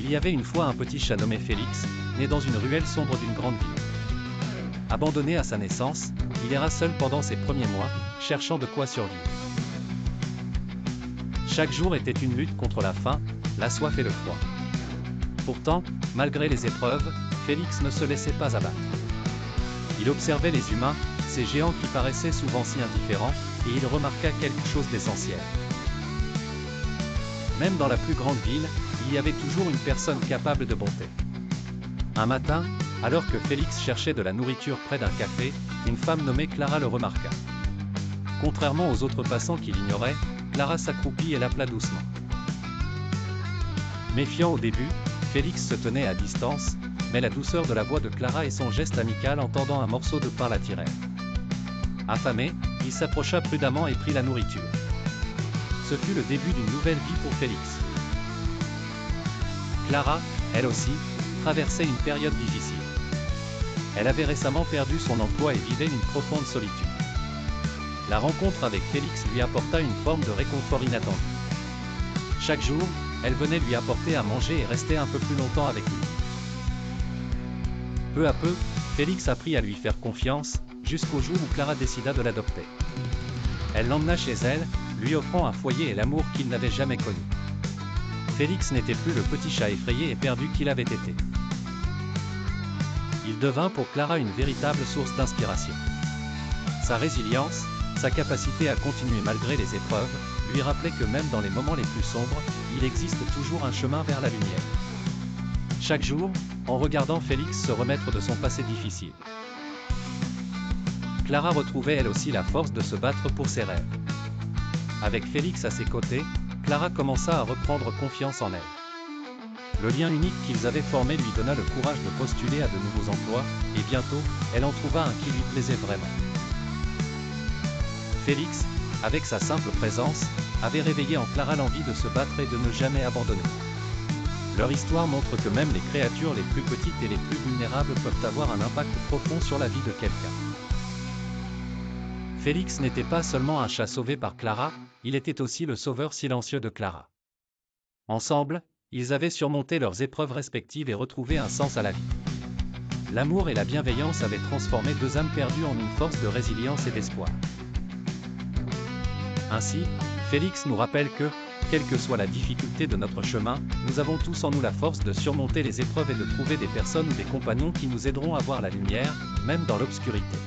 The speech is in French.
Il y avait une fois un petit chat nommé Félix, né dans une ruelle sombre d'une grande ville. Abandonné à sa naissance, il erra seul pendant ses premiers mois, cherchant de quoi survivre. Chaque jour était une lutte contre la faim, la soif et le froid. Pourtant, malgré les épreuves, Félix ne se laissait pas abattre. Il observait les humains, ces géants qui paraissaient souvent si indifférents, et il remarqua quelque chose d'essentiel. Même dans la plus grande ville, il y avait toujours une personne capable de bonté. Un matin, alors que Félix cherchait de la nourriture près d'un café, une femme nommée Clara le remarqua. Contrairement aux autres passants qui l'ignoraient, Clara s'accroupit et l'appela doucement. Méfiant au début, Félix se tenait à distance, mais la douceur de la voix de Clara et son geste amical en tendant un morceau de pain l'attirèrent. Affamé, il s'approcha prudemment et prit la nourriture. Ce fut le début d'une nouvelle vie pour Félix. Clara, elle aussi, traversait une période difficile. Elle avait récemment perdu son emploi et vivait une profonde solitude. La rencontre avec Félix lui apporta une forme de réconfort inattendu. Chaque jour, elle venait lui apporter à manger et restait un peu plus longtemps avec lui. Peu à peu, Félix apprit à lui faire confiance, jusqu'au jour où Clara décida de l'adopter. Elle l'emmena chez elle, lui offrant un foyer et l'amour qu'il n'avait jamais connu. Félix n'était plus le petit chat effrayé et perdu qu'il avait été. Il devint pour Clara une véritable source d'inspiration. Sa résilience, sa capacité à continuer malgré les épreuves, lui rappelait que même dans les moments les plus sombres, il existe toujours un chemin vers la lumière. Chaque jour, en regardant Félix se remettre de son passé difficile, Clara retrouvait elle aussi la force de se battre pour ses rêves. Avec Félix à ses côtés, Clara commença à reprendre confiance en elle. Le lien unique qu'ils avaient formé lui donna le courage de postuler à de nouveaux emplois, et bientôt, elle en trouva un qui lui plaisait vraiment. Félix, avec sa simple présence, avait réveillé en Clara l'envie de se battre et de ne jamais abandonner. Leur histoire montre que même les créatures les plus petites et les plus vulnérables peuvent avoir un impact profond sur la vie de quelqu'un. Félix n'était pas seulement un chat sauvé par Clara, il était aussi le sauveur silencieux de Clara. Ensemble, ils avaient surmonté leurs épreuves respectives et retrouvé un sens à la vie. L'amour et la bienveillance avaient transformé deux âmes perdues en une force de résilience et d'espoir. Ainsi, Félix nous rappelle que, quelle que soit la difficulté de notre chemin, nous avons tous en nous la force de surmonter les épreuves et de trouver des personnes ou des compagnons qui nous aideront à voir la lumière, même dans l'obscurité.